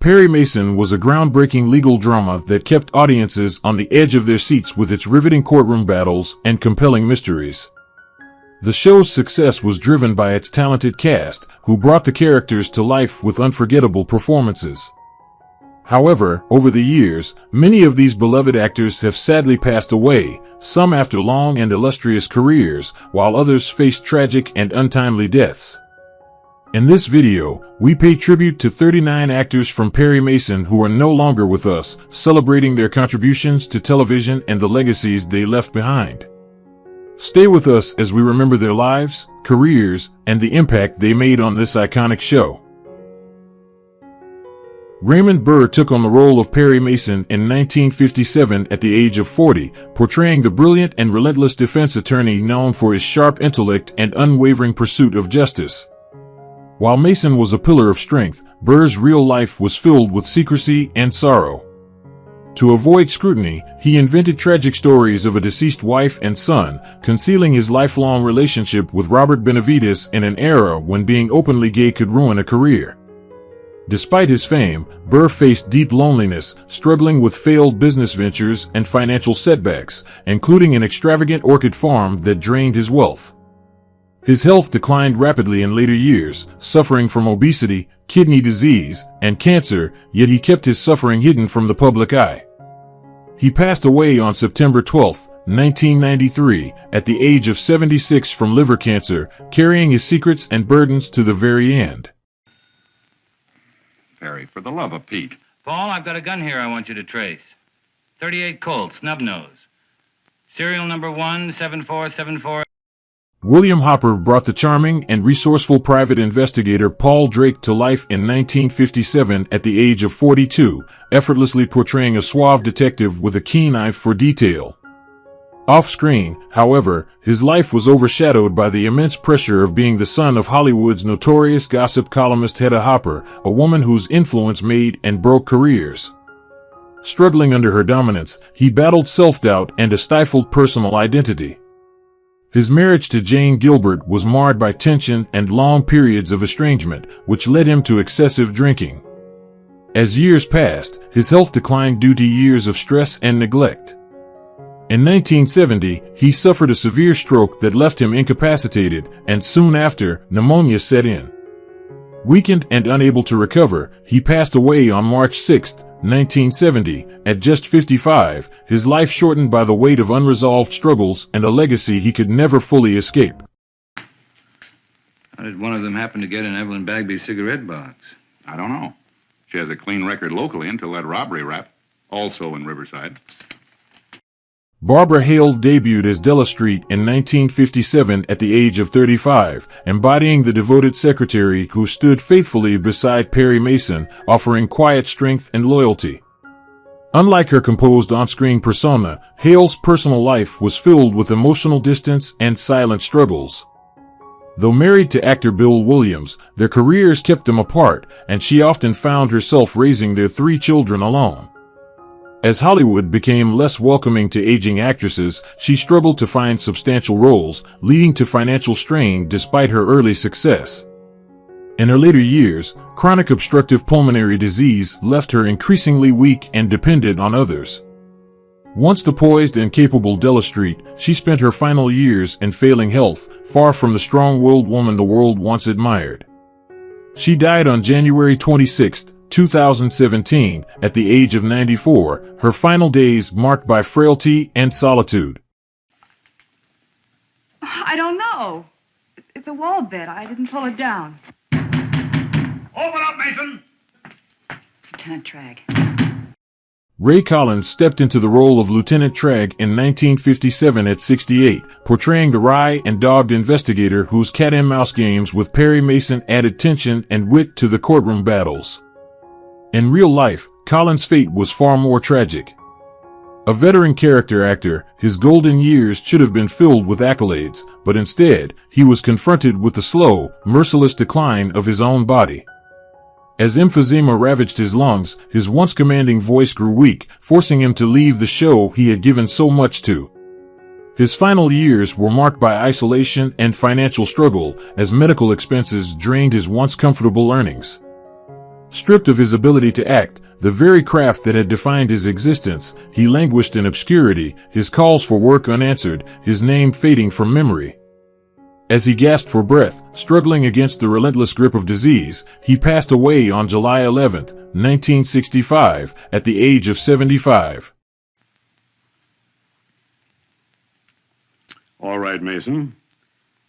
Perry Mason was a groundbreaking legal drama that kept audiences on the edge of their seats with its riveting courtroom battles and compelling mysteries. The show's success was driven by its talented cast, who brought the characters to life with unforgettable performances. However, over the years, many of these beloved actors have sadly passed away, some after long and illustrious careers, while others faced tragic and untimely deaths. In this video, we pay tribute to 39 actors from Perry Mason who are no longer with us, celebrating their contributions to television and the legacies they left behind. Stay with us as we remember their lives, careers, and the impact they made on this iconic show. Raymond Burr took on the role of Perry Mason in 1957 at the age of 40, portraying the brilliant and relentless defense attorney known for his sharp intellect and unwavering pursuit of justice. While Mason was a pillar of strength, Burr's real life was filled with secrecy and sorrow. To avoid scrutiny, he invented tragic stories of a deceased wife and son, concealing his lifelong relationship with Robert Benavides in an era when being openly gay could ruin a career. Despite his fame, Burr faced deep loneliness, struggling with failed business ventures and financial setbacks, including an extravagant orchid farm that drained his wealth. His health declined rapidly in later years, suffering from obesity, kidney disease, and cancer, yet he kept his suffering hidden from the public eye. He passed away on September 12, 1993, at the age of 76 from liver cancer, carrying his secrets and burdens to the very end. Perry, for the love of Pete. Paul, I've got a gun here I want you to trace. 38 Colt, snub nose. Serial number 17474. William Hopper brought the charming and resourceful private investigator Paul Drake to life in 1957 at the age of 42, effortlessly portraying a suave detective with a keen eye for detail. Off-screen, however, his life was overshadowed by the immense pressure of being the son of Hollywood's notorious gossip columnist Hedda Hopper, a woman whose influence made and broke careers. Struggling under her dominance, he battled self-doubt and a stifled personal identity. His marriage to Jane Gilbert was marred by tension and long periods of estrangement, which led him to excessive drinking. As years passed, his health declined due to years of stress and neglect. In 1970, he suffered a severe stroke that left him incapacitated, and soon after, pneumonia set in. Weakened and unable to recover, he passed away on March 6, 1970, at just 55, his life shortened by the weight of unresolved struggles and a legacy he could never fully escape. How did one of them happen to get in Evelyn Bagby's cigarette box? I don't know. She has a clean record locally until that robbery rap, also in Riverside. Barbara Hale debuted as Della Street in 1957 at the age of 35, embodying the devoted secretary who stood faithfully beside Perry Mason, offering quiet strength and loyalty. Unlike her composed on-screen persona, Hale's personal life was filled with emotional distance and silent struggles. Though married to actor Bill Williams, their careers kept them apart, and she often found herself raising their 3 children alone. As Hollywood became less welcoming to aging actresses, she struggled to find substantial roles, leading to financial strain despite her early success. In her later years, chronic obstructive pulmonary disease left her increasingly weak and dependent on others. Once the poised and capable Della Street, she spent her final years in failing health, far from the strong-willed woman the world once admired. She died on January 26, 2017, at the age of 94, her final days marked by frailty and solitude. I don't know. It's a wall bed. I didn't pull it down. Open up, Mason! Lieutenant Tragg. Ray Collins stepped into the role of Lieutenant Tragg in 1957 at 68, portraying the wry and dogged investigator whose cat-and-mouse games with Perry Mason added tension and wit to the courtroom battles. In real life, Collins' fate was far more tragic. A veteran character actor, his golden years should have been filled with accolades, but instead, he was confronted with the slow, merciless decline of his own body. As emphysema ravaged his lungs, his once commanding voice grew weak, forcing him to leave the show he had given so much to. His final years were marked by isolation and financial struggle, as medical expenses drained his once comfortable earnings. Stripped of his ability to act, the very craft that had defined his existence, he languished in obscurity, his calls for work unanswered, his name fading from memory. As he gasped for breath, struggling against the relentless grip of disease, he passed away on July 11, 1965, at the age of 75. All right, Mason.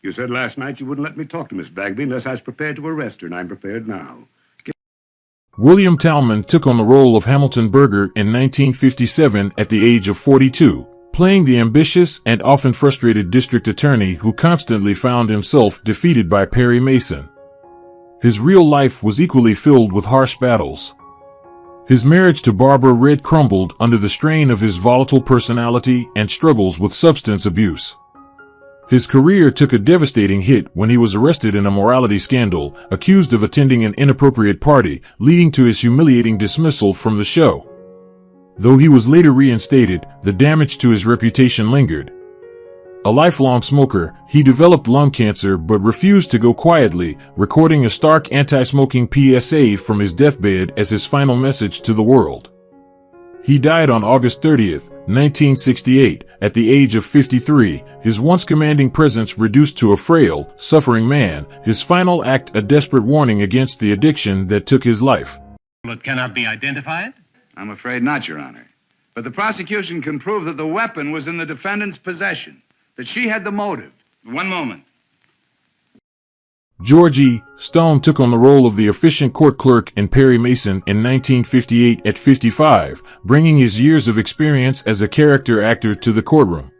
You said last night you wouldn't let me talk to Miss Bagby unless I was prepared to arrest her, and I'm prepared now. William Talman took on the role of Hamilton Berger in 1957 at the age of 42, playing the ambitious and often frustrated district attorney who constantly found himself defeated by Perry Mason. His real life was equally filled with harsh battles. His marriage to Barbara Red crumbled under the strain of his volatile personality and struggles with substance abuse. His career took a devastating hit when he was arrested in a morality scandal, accused of attending an inappropriate party, leading to his humiliating dismissal from the show. Though he was later reinstated, the damage to his reputation lingered. A lifelong smoker, he developed lung cancer but refused to go quietly, recording a stark anti-smoking PSA from his deathbed as his final message to the world. He died on August 30, 1968, at the age of 53, his once commanding presence reduced to a frail, suffering man, his final act a desperate warning against the addiction that took his life. It cannot be identified? I'm afraid not, Your Honor. But the prosecution can prove that the weapon was in the defendant's possession, that she had the motive. One moment. George E. Stone took on the role of the efficient court clerk in Perry Mason in 1958 at 55, bringing his years of experience as a character actor to the courtroom.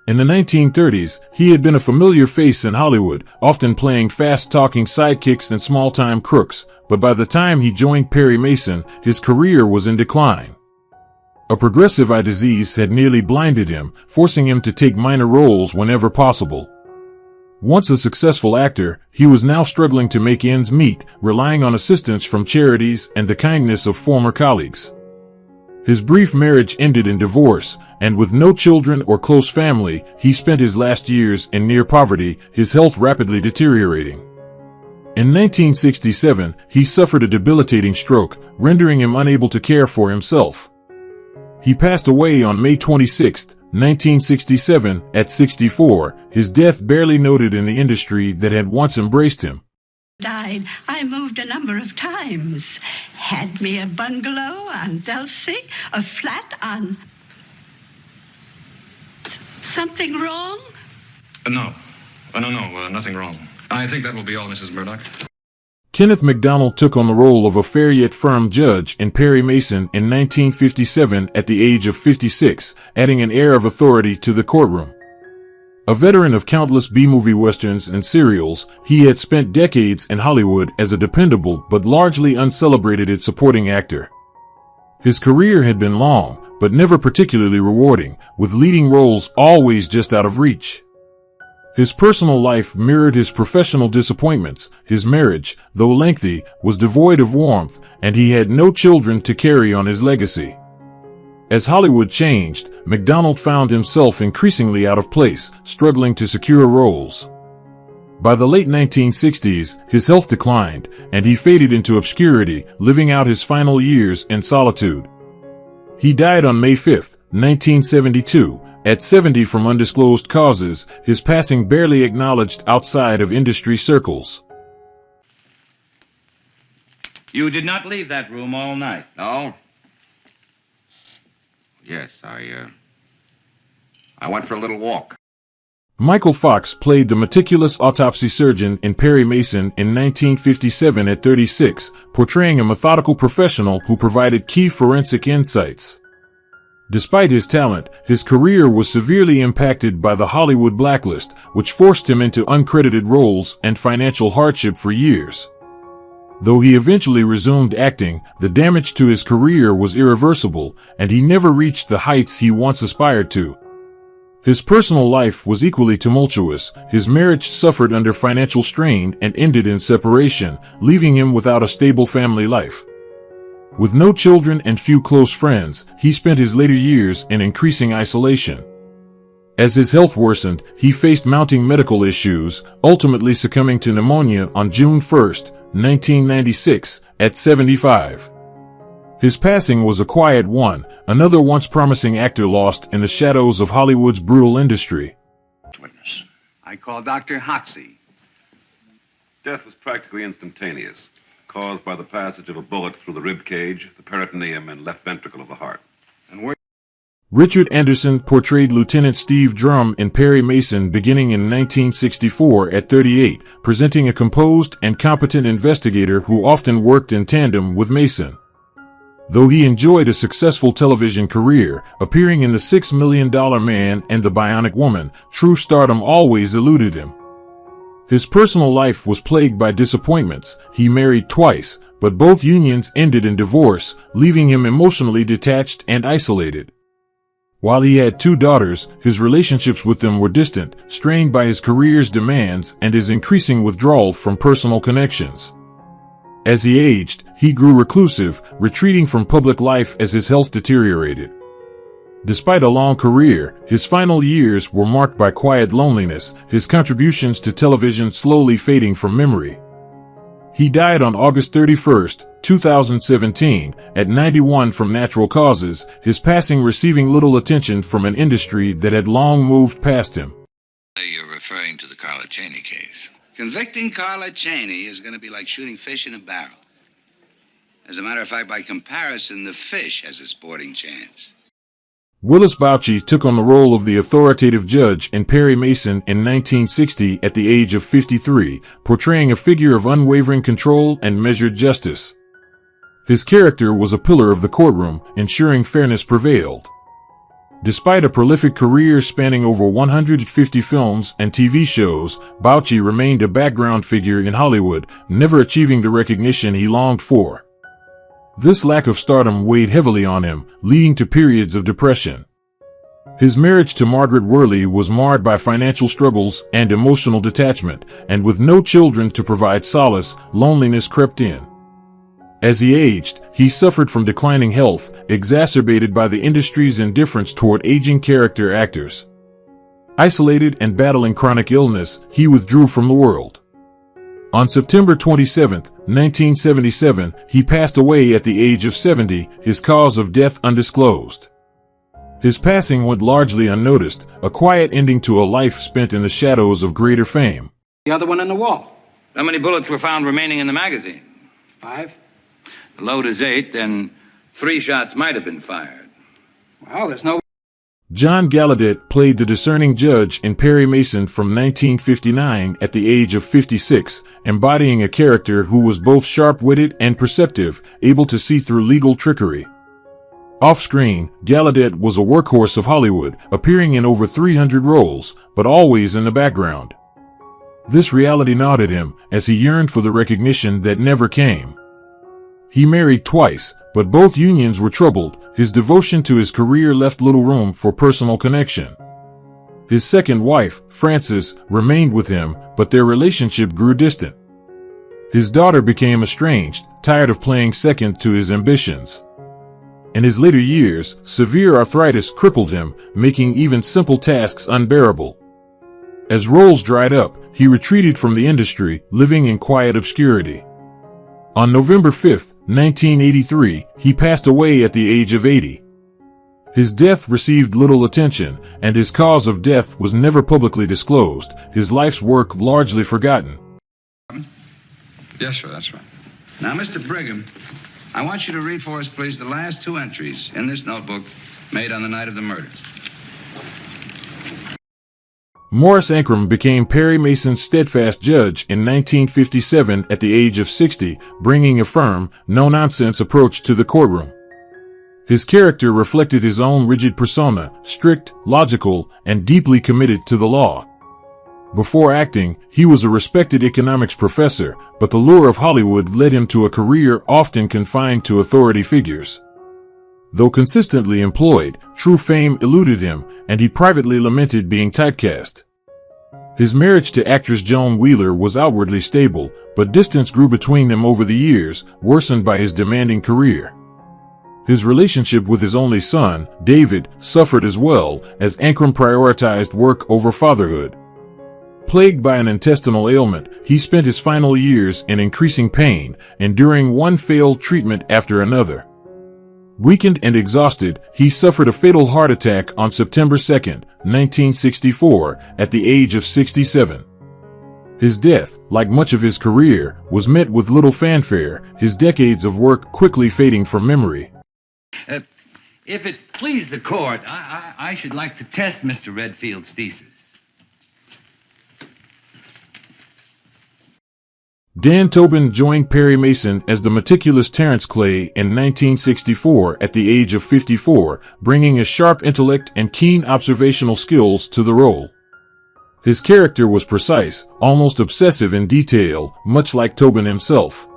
In the 1930s, he had been a familiar face in Hollywood, often playing fast-talking sidekicks and small-time crooks, but by the time he joined Perry Mason, his career was in decline. A progressive eye disease had nearly blinded him, forcing him to take minor roles whenever possible. Once a successful actor, he was now struggling to make ends meet, relying on assistance from charities and the kindness of former colleagues. His brief marriage ended in divorce, and with no children or close family, he spent his last years in near poverty, his health rapidly deteriorating. In 1967, he suffered a debilitating stroke, rendering him unable to care for himself. He passed away on May 26, 1967, at 64, his death barely noted in the industry that had once embraced him. Died. I moved a number of times. Had me a bungalow on Dulcie, a flat on... Something wrong? No, nothing wrong. I think that will be all, Mrs. Murdoch. Kenneth McDonald took on the role of a fair yet firm judge in Perry Mason in 1957 at the age of 56, adding an air of authority to the courtroom. A veteran of countless B-movie westerns and serials, he had spent decades in Hollywood as a dependable but largely uncelebrated supporting actor. His career had been long, but never particularly rewarding, with leading roles always just out of reach. His personal life mirrored his professional disappointments. His marriage, though lengthy, was devoid of warmth, and he had no children to carry on his legacy. As Hollywood changed, McDonald found himself increasingly out of place, struggling to secure roles. By the late 1960s, his health declined, and he faded into obscurity, living out his final years in solitude. He died on May 5, 1972, at 70 from undisclosed causes, his passing barely acknowledged outside of industry circles. You did not leave that room all night. No? Yes, I went for a little walk. Michael Fox played the meticulous autopsy surgeon in Perry Mason in 1957 at 36, portraying a methodical professional who provided key forensic insights. Despite his talent, his career was severely impacted by the Hollywood blacklist, which forced him into uncredited roles and financial hardship for years. Though he eventually resumed acting, the damage to his career was irreversible, and he never reached the heights he once aspired to. His personal life was equally tumultuous. His marriage suffered under financial strain and ended in separation, leaving him without a stable family life. With no children and few close friends, he spent his later years in increasing isolation. As his health worsened, he faced mounting medical issues, ultimately succumbing to pneumonia on June 1, 1996, at 75. His passing was a quiet one, another once promising actor lost in the shadows of Hollywood's brutal industry. Witness. I call Dr. Hoxie. Death was practically instantaneous, caused by the passage of a bullet through the rib cage, the peritoneum, and left ventricle of the heart. And where... Richard Anderson portrayed Lieutenant Steve Drum in Perry Mason beginning in 1964 at 38, presenting a composed and competent investigator who often worked in tandem with Mason. Though he enjoyed a successful television career, appearing in The $6 Million Man and The Bionic Woman, true stardom always eluded him. His personal life was plagued by disappointments. He married twice, but both unions ended in divorce, leaving him emotionally detached and isolated. While he had 2 daughters, his relationships with them were distant, strained by his career's demands and his increasing withdrawal from personal connections. As he aged, he grew reclusive, retreating from public life as his health deteriorated. Despite a long career, his final years were marked by quiet loneliness, his contributions to television slowly fading from memory. He died on August 31, 2017, at 91 from natural causes, his passing receiving little attention from an industry that had long moved past him. You're referring to the Carla Cheney case. Convicting Carla Cheney is going to be like shooting fish in a barrel. As a matter of fact, by comparison, the fish has a sporting chance. Willis Bouchey took on the role of the authoritative judge in Perry Mason in 1960 at the age of 53, portraying a figure of unwavering control and measured justice. His character was a pillar of the courtroom, ensuring fairness prevailed. Despite a prolific career spanning over 150 films and TV shows, Bouchey remained a background figure in Hollywood, never achieving the recognition he longed for. This lack of stardom weighed heavily on him, leading to periods of depression. His marriage to Margaret Worley was marred by financial struggles and emotional detachment, and with no children to provide solace, loneliness crept in. As he aged, he suffered from declining health, exacerbated by the industry's indifference toward aging character actors. Isolated and battling chronic illness, he withdrew from the world. On September 27, 1977, he passed away at the age of 70, his cause of death undisclosed. His passing went largely unnoticed, a quiet ending to a life spent in the shadows of greater fame. The other one on the wall. How many bullets were found remaining in the magazine? 5. The load is 8, then 3 shots might have been fired. Well, there's no... John Gallaudet played the discerning judge in Perry Mason from 1959 at the age of 56, embodying a character who was both sharp-witted and perceptive, able to see through legal trickery. Off-screen, Gallaudet was a workhorse of Hollywood, appearing in over 300 roles, but always in the background. This reality gnawed at him, as he yearned for the recognition that never came. He married twice, but both unions were troubled. His devotion to his career left little room for personal connection. His second wife, Frances, remained with him, but their relationship grew distant. His daughter became estranged, tired of playing second to his ambitions. In his later years, severe arthritis crippled him, making even simple tasks unbearable. As roles dried up, he retreated from the industry, living in quiet obscurity. On November 5, 1983, he passed away at the age of 80. His death received little attention, and his cause of death was never publicly disclosed, his life's work largely forgotten. Yes, sir, that's right. Now, Mr. Brigham, I want you to read for us, please, the last 2 entries in this notebook made on the night of the murder. Morris Ankrum became Perry Mason's steadfast judge in 1957 at the age of 60, bringing a firm, no-nonsense approach to the courtroom. His character reflected his own rigid persona, strict, logical, and deeply committed to the law. Before acting, he was a respected economics professor, but the lure of Hollywood led him to a career often confined to authority figures. Though consistently employed, true fame eluded him, and he privately lamented being typecast. His marriage to actress Joan Wheeler was outwardly stable, but distance grew between them over the years, worsened by his demanding career. His relationship with his only son, David, suffered as well, as Ankrum prioritized work over fatherhood. Plagued by an intestinal ailment, he spent his final years in increasing pain, enduring one failed treatment after another. Weakened and exhausted, he suffered a fatal heart attack on September 2, 1964, at the age of 67. His death, like much of his career, was met with little fanfare, his decades of work quickly fading from memory. If it please the court, I should like to test Mr. Redfield's thesis. Dan Tobin joined Perry Mason as the meticulous Terence Clay in 1964 at the age of 54, bringing a sharp intellect and keen observational skills to the role. His character was precise, almost obsessive in detail, much like Tobin himself.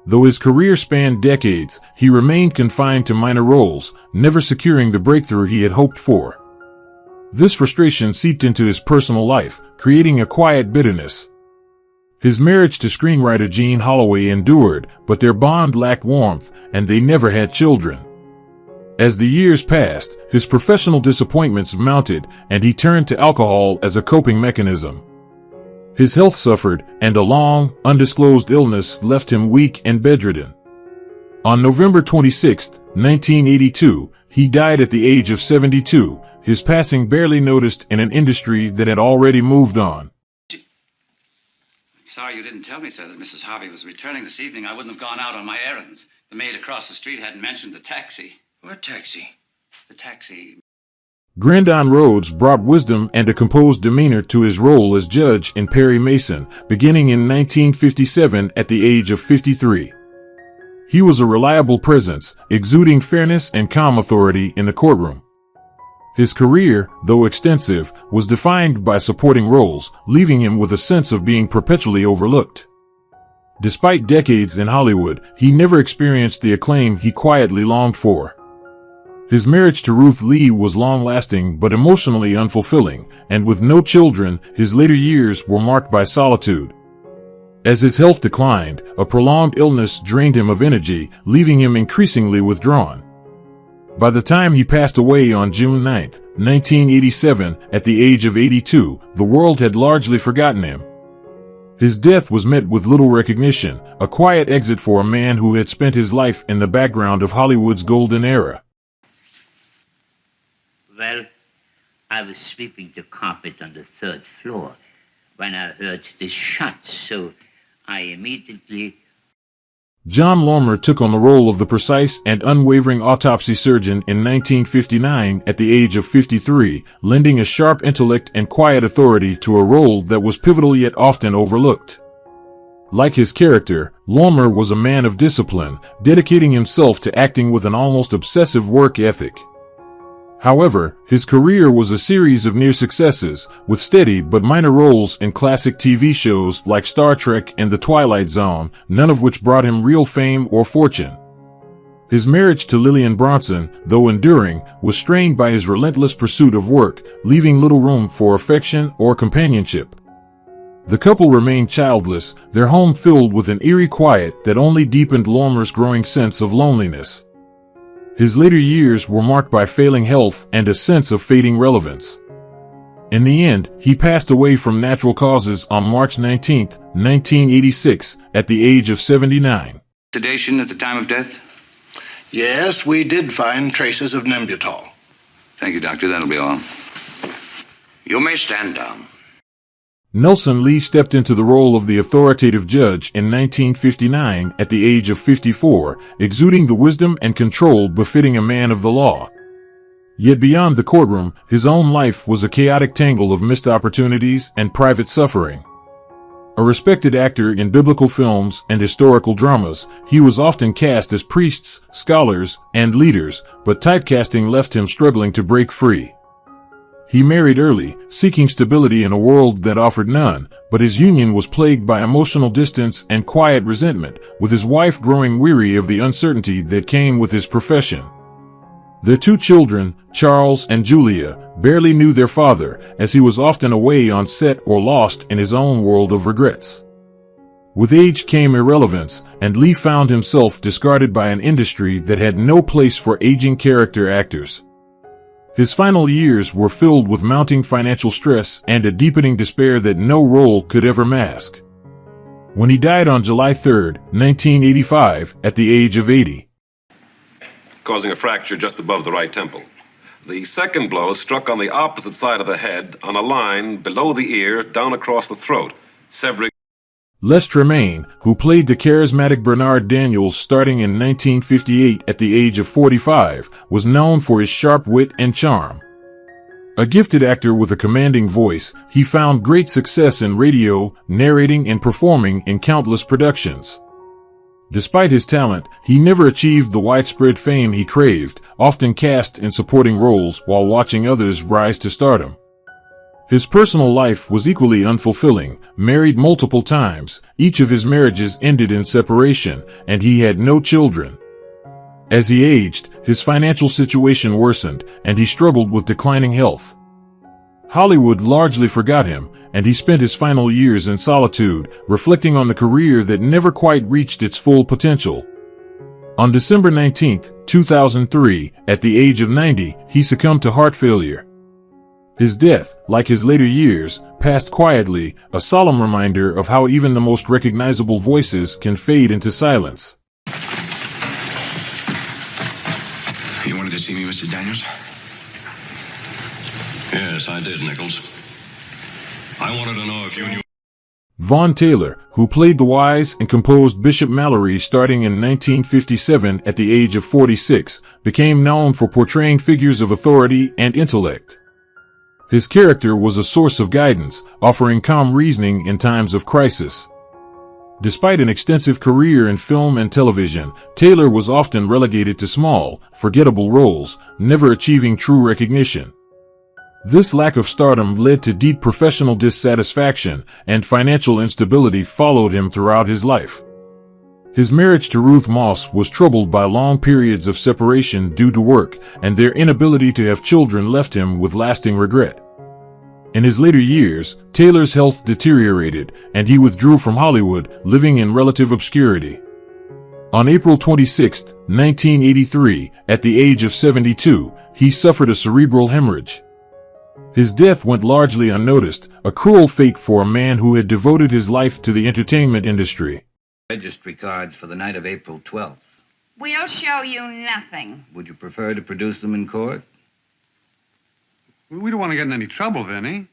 Though his career spanned decades, he remained confined to minor roles, never securing the breakthrough he had hoped for. This frustration seeped into his personal life, creating a quiet bitterness. His marriage to screenwriter Jean Holloway endured, but their bond lacked warmth, and they never had children. As the years passed, his professional disappointments mounted, and he turned to alcohol as a coping mechanism. His health suffered, and a long, undisclosed illness left him weak and bedridden. On November 26, 1982, he died at the age of 72, his passing barely noticed in an industry that had already moved on. Sorry you didn't tell me, sir, that Mrs. Harvey was returning this evening. I wouldn't have gone out on my errands. The maid across the street hadn't mentioned the taxi. What taxi? The taxi. Grandon Rhodes brought wisdom and a composed demeanor to his role as judge in Perry Mason, beginning in 1957 at the age of 53. He was a reliable presence, exuding fairness and calm authority in the courtroom. His career, though extensive, was defined by supporting roles, leaving him with a sense of being perpetually overlooked. Despite decades in Hollywood, he never experienced the acclaim he quietly longed for. His marriage to Ruth Leigh was long-lasting but emotionally unfulfilling, and with no children, his later years were marked by solitude. As his health declined, a prolonged illness drained him of energy, leaving him increasingly withdrawn. By the time he passed away on June 9, 1987, at the age of 82, the world had largely forgotten him. His death was met with little recognition, a quiet exit for a man who had spent his life in the background of Hollywood's golden era. Well, I was sweeping the carpet on the 3rd floor when I heard this shot, so I immediately... Jon Lormer took on the role of the precise and unwavering autopsy surgeon in 1959 at the age of 53, lending a sharp intellect and quiet authority to a role that was pivotal yet often overlooked. Like his character, Lormer was a man of discipline, dedicating himself to acting with an almost obsessive work ethic. However, his career was a series of near successes, with steady but minor roles in classic TV shows like Star Trek and The Twilight Zone, none of which brought him real fame or fortune. His marriage to Lillian Bronson, though enduring, was strained by his relentless pursuit of work, leaving little room for affection or companionship. The couple remained childless, their home filled with an eerie quiet that only deepened Lormer's growing sense of loneliness. His later years were marked by failing health and a sense of fading relevance. In the end, he passed away from natural causes on March 19, 1986, at the age of 79. Sedation at the time of death? Yes, we did find traces of Nembutal. Thank you, Doctor. That'll be all. You may stand down. Nelson Lee stepped into the role of the authoritative judge in 1959 at the age of 54, exuding the wisdom and control befitting a man of the law. Yet beyond the courtroom, his own life was a chaotic tangle of missed opportunities and private suffering. A respected actor in biblical films and historical dramas, he was often cast as priests, scholars, and leaders, but typecasting left him struggling to break free. He married early, seeking stability in a world that offered none, but his union was plagued by emotional distance and quiet resentment, with his wife growing weary of the uncertainty that came with his profession. Their 2 children, Charles and Julia, barely knew their father, as he was often away on set or lost in his own world of regrets. With age came irrelevance, and Lee found himself discarded by an industry that had no place for aging character actors. His final years were filled with mounting financial stress and a deepening despair that no role could ever mask. When he died on July 3, 1985, at the age of 80. Causing a fracture just above the right temple. The second blow struck on the opposite side of the head on a line below the ear down across the throat, severing. Les Tremayne, who played the charismatic Bernard Daniels starting in 1958 at the age of 45, was known for his sharp wit and charm. A gifted actor with a commanding voice, he found great success in radio, narrating and performing in countless productions. Despite his talent, he never achieved the widespread fame he craved, often cast in supporting roles while watching others rise to stardom. His personal life was equally unfulfilling. Married multiple times, each of his marriages ended in separation, and he had no children. As he aged, his financial situation worsened, and he struggled with declining health. Hollywood largely forgot him, and he spent his final years in solitude, reflecting on the career that never quite reached its full potential. On December 19, 2003, at the age of 90, he succumbed to heart failure. His death, like his later years, passed quietly, a solemn reminder of how even the most recognizable voices can fade into silence. You wanted to see me, Mr. Daniels? Yes, I did, Nichols. I wanted to know if you knew. Vaughn Taylor, who played the wise and composed Bishop Mallory starting in 1957 at the age of 46, became known for portraying figures of authority and intellect. His character was a source of guidance, offering calm reasoning in times of crisis. Despite an extensive career in film and television, Taylor was often relegated to small, forgettable roles, never achieving true recognition. This lack of stardom led to deep professional dissatisfaction, and financial instability followed him throughout his life. His marriage to Ruth Moss was troubled by long periods of separation due to work, and their inability to have children left him with lasting regret. In his later years, Taylor's health deteriorated, and he withdrew from Hollywood, living in relative obscurity. On April 26, 1983, at the age of 72, he suffered a cerebral hemorrhage. His death went largely unnoticed, a cruel fate for a man who had devoted his life to the entertainment industry. Registry cards for the night of April 12th. We'll show you nothing. Would you prefer to produce them in court? We don't want to get in any trouble, Vinny.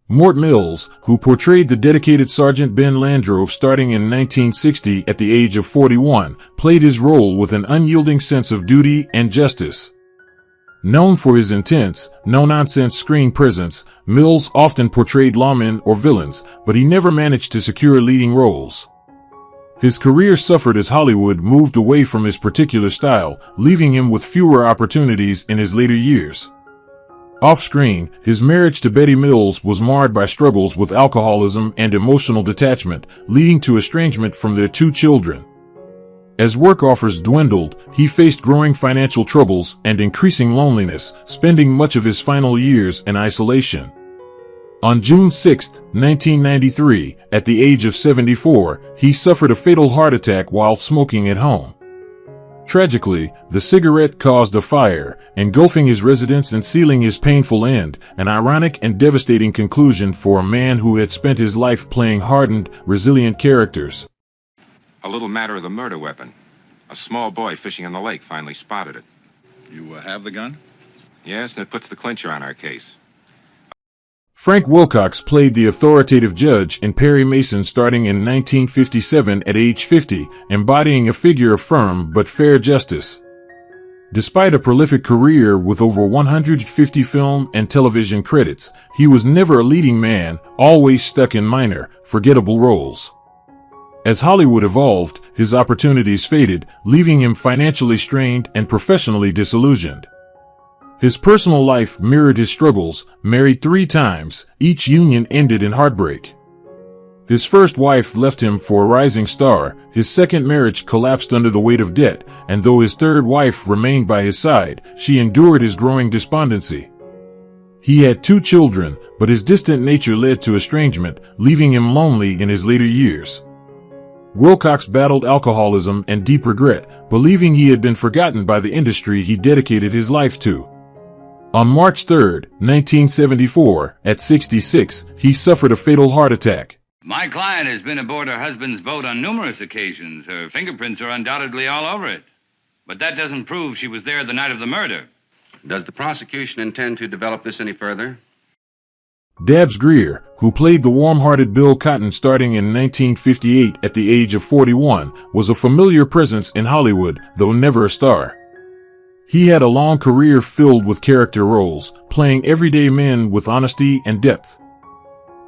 Mort Mills, who portrayed the dedicated Sergeant Ben Landrove starting in 1960 at the age of 41, played his role with an unyielding sense of duty and justice. Known for his intense, no-nonsense screen presence, Mills often portrayed lawmen or villains, but he never managed to secure leading roles. His career suffered as Hollywood moved away from his particular style, leaving him with fewer opportunities in his later years. Off-screen, his marriage to Betty Mills was marred by struggles with alcoholism and emotional detachment, leading to estrangement from their 2 children. As work offers dwindled, he faced growing financial troubles and increasing loneliness, spending much of his final years in isolation. On June 6, 1993, at the age of 74, he suffered a fatal heart attack while smoking at home. Tragically, the cigarette caused a fire, engulfing his residence and sealing his painful end, an ironic and devastating conclusion for a man who had spent his life playing hardened, resilient characters. A little matter of the murder weapon. A small boy fishing in the lake finally spotted it. You have the gun? Yes, and it puts the clincher on our case. Frank Wilcox played the authoritative judge in Perry Mason starting in 1957 at age 50, embodying a figure of firm but fair justice. Despite a prolific career with over 150 film and television credits, he was never a leading man, always stuck in minor, forgettable roles. As Hollywood evolved, his opportunities faded, leaving him financially strained and professionally disillusioned. His personal life mirrored his struggles, married 3 times, each union ended in heartbreak. His first wife left him for a rising star, his second marriage collapsed under the weight of debt, and though his third wife remained by his side, she endured his growing despondency. He had 2 children, but his distant nature led to estrangement, leaving him lonely in his later years. Wilcox battled alcoholism and deep regret, believing he had been forgotten by the industry he dedicated his life to. On March 3, 1974, at 66, he suffered a fatal heart attack. My client has been aboard her husband's boat on numerous occasions. Her fingerprints are undoubtedly all over it. But that doesn't prove she was there the night of the murder. Does the prosecution intend to develop this any further? Dabbs Greer, who played the warm-hearted Bill Cotton starting in 1958 at the age of 41, was a familiar presence in Hollywood, though never a star. He had a long career filled with character roles, playing everyday men with honesty and depth.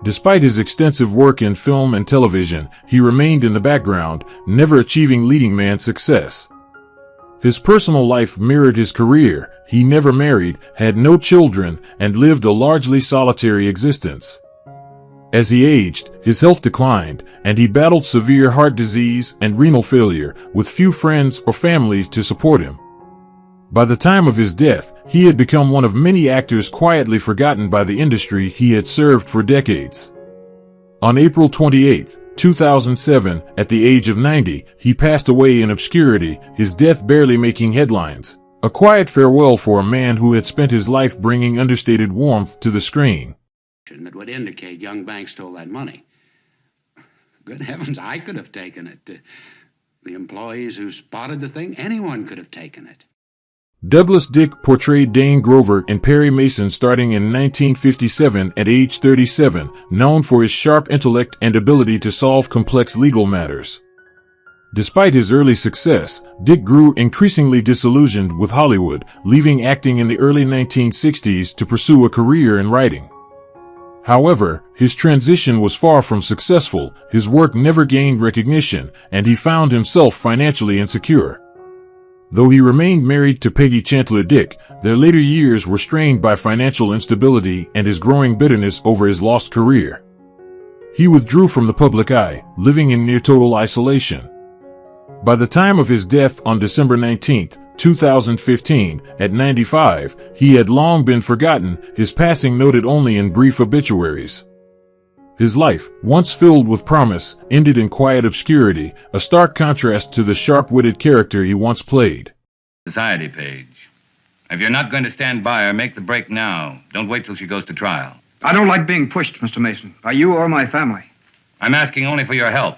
Despite his extensive work in film and television, he remained in the background, never achieving leading man success. His personal life mirrored his career. He never married, had no children, and lived a largely solitary existence. As he aged, his health declined, and he battled severe heart disease and renal failure, with few friends or family to support him. By the time of his death, he had become one of many actors quietly forgotten by the industry he had served for decades. On April 28, 2007, at the age of 90, he passed away in obscurity, his death barely making headlines. A quiet farewell for a man who had spent his life bringing understated warmth to the screen. That would indicate young Banks stole that money. Good heavens, I could have taken it. The employees who spotted the thing, anyone could have taken it. Douglas Dick portrayed Dane Grover in Perry Mason starting in 1957 at age 37, known for his sharp intellect and ability to solve complex legal matters. Despite his early success, Dick grew increasingly disillusioned with Hollywood, leaving acting in the early 1960s to pursue a career in writing. However, his transition was far from successful, his work never gained recognition, and he found himself financially insecure. Though he remained married to Peggy Chandler Dick, their later years were strained by financial instability and his growing bitterness over his lost career. He withdrew from the public eye, living in near-total isolation. By the time of his death on December 19, 2015, at 95, he had long been forgotten, his passing noted only in brief obituaries. His life, once filled with promise, ended in quiet obscurity, a stark contrast to the sharp-witted character he once played. Society page. If you're not going to stand by her, make the break now. Don't wait till she goes to trial. I don't like being pushed, Mr. Mason, by you or my family. I'm asking only for your help.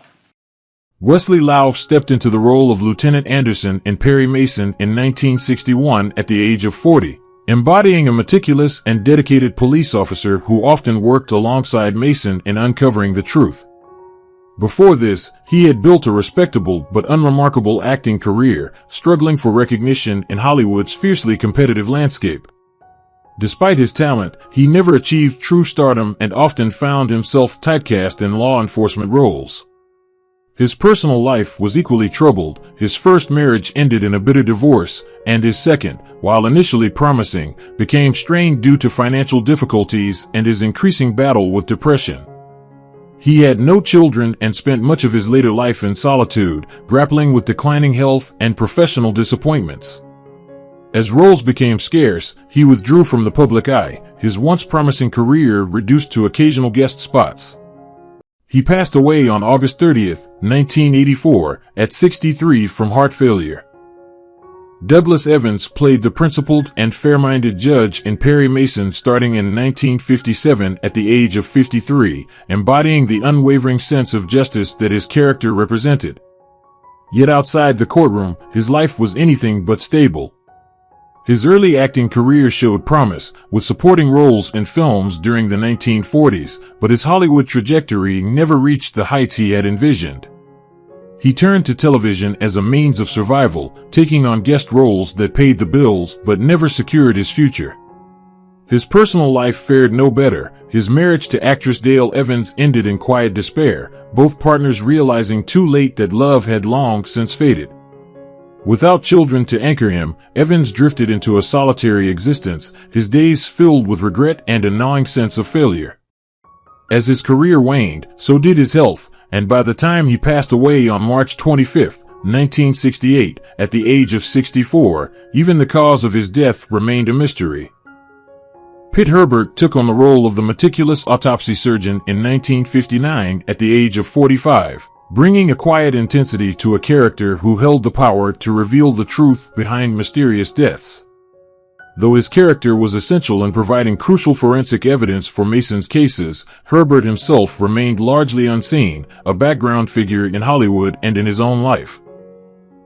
Wesley Lau stepped into the role of Lieutenant Anderson in Perry Mason in 1961 at the age of 40. Embodying a meticulous and dedicated police officer who often worked alongside Mason in uncovering the truth. Before this, he had built a respectable but unremarkable acting career, struggling for recognition in Hollywood's fiercely competitive landscape. Despite his talent, he never achieved true stardom and often found himself typecast in law enforcement roles. His personal life was equally troubled. His first marriage ended in a bitter divorce, and his second, while initially promising, became strained due to financial difficulties and his increasing battle with depression. He had no children and spent much of his later life in solitude, grappling with declining health and professional disappointments. As roles became scarce, he withdrew from the public eye, his once promising career reduced to occasional guest spots. He passed away on August 30, 1984, at 63 from heart failure. Douglas Evans played the principled and fair-minded judge in Perry Mason starting in 1957 at the age of 53, embodying the unwavering sense of justice that his character represented. Yet outside the courtroom, his life was anything but stable. His early acting career showed promise, with supporting roles in films during the 1940s, but his Hollywood trajectory never reached the heights he had envisioned. He turned to television as a means of survival, taking on guest roles that paid the bills but never secured his future. His personal life fared no better. His marriage to actress Dale Evans ended in quiet despair, both partners realizing too late that love had long since faded. Without children to anchor him, Evans drifted into a solitary existence, his days filled with regret and a gnawing sense of failure. As his career waned, so did his health, and by the time he passed away on March 25, 1968, at the age of 64, even the cause of his death remained a mystery. Pitt Herbert took on the role of the meticulous autopsy surgeon in 1959 at the age of 45. Bringing a quiet intensity to a character who held the power to reveal the truth behind mysterious deaths. Though his character was essential in providing crucial forensic evidence for Mason's cases, Herbert himself remained largely unseen, a background figure in Hollywood and in his own life.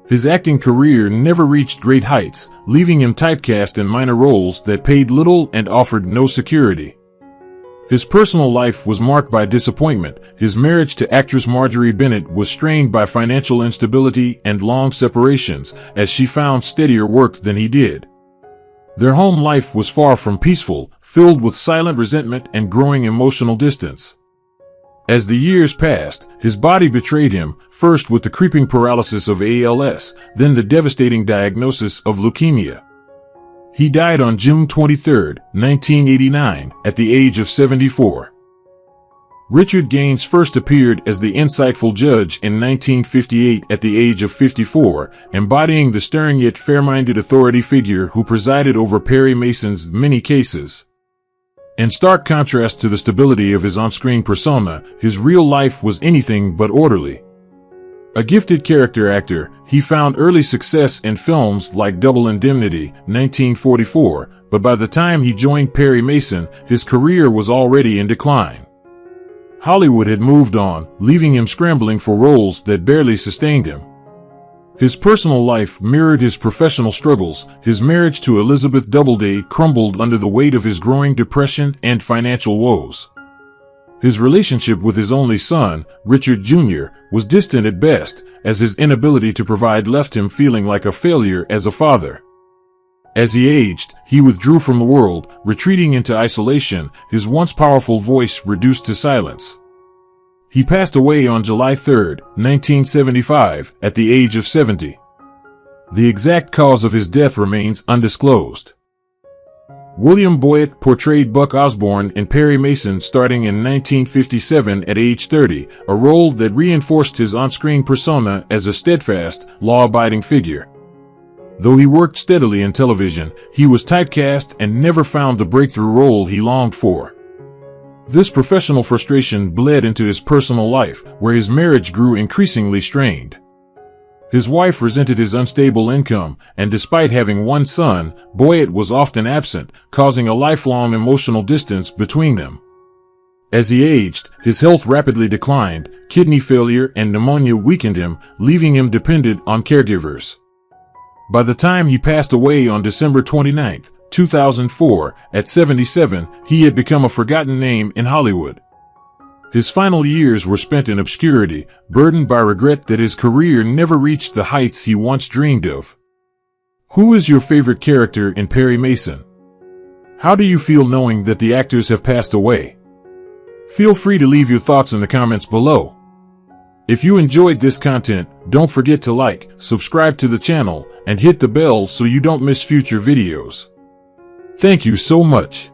His acting career never reached great heights, leaving him typecast in minor roles that paid little and offered no security. His personal life was marked by disappointment. His marriage to actress Marjorie Bennett was strained by financial instability and long separations, as she found steadier work than he did. Their home life was far from peaceful, filled with silent resentment and growing emotional distance. As the years passed, his body betrayed him, first with the creeping paralysis of ALS, then the devastating diagnosis of leukemia. He died on June 23, 1989, at the age of 74. Richard Gaines first appeared as the insightful judge in 1958 at the age of 54, embodying the stern yet fair-minded authority figure who presided over Perry Mason's many cases. In stark contrast to the stability of his on-screen persona, his real life was anything but orderly. A gifted character actor, he found early success in films like Double Indemnity, 1944, but by the time he joined Perry Mason, his career was already in decline. Hollywood had moved on, leaving him scrambling for roles that barely sustained him. His personal life mirrored his professional struggles. His marriage to Elizabeth Doubleday crumbled under the weight of his growing depression and financial woes. His relationship with his only son, Richard Jr., was distant at best, as his inability to provide left him feeling like a failure as a father. As he aged, he withdrew from the world, retreating into isolation, his once powerful voice reduced to silence. He passed away on July 3, 1975, at the age of 70. The exact cause of his death remains undisclosed. William Boyett portrayed Buck Osborne in Perry Mason starting in 1957 at age 30, a role that reinforced his on-screen persona as a steadfast, law-abiding figure. Though he worked steadily in television, he was typecast and never found the breakthrough role he longed for. This professional frustration bled into his personal life, where his marriage grew increasingly strained. His wife resented his unstable income, and despite having one son, Boyett was often absent, causing a lifelong emotional distance between them. As he aged, his health rapidly declined, kidney failure and pneumonia weakened him, leaving him dependent on caregivers. By the time he passed away on December 29, 2004, at 77, he had become a forgotten name in Hollywood. His final years were spent in obscurity, burdened by regret that his career never reached the heights he once dreamed of. Who is your favorite character in Perry Mason? How do you feel knowing that the actors have passed away? Feel free to leave your thoughts in the comments below. If you enjoyed this content, don't forget to like, subscribe to the channel, and hit the bell so you don't miss future videos. Thank you so much.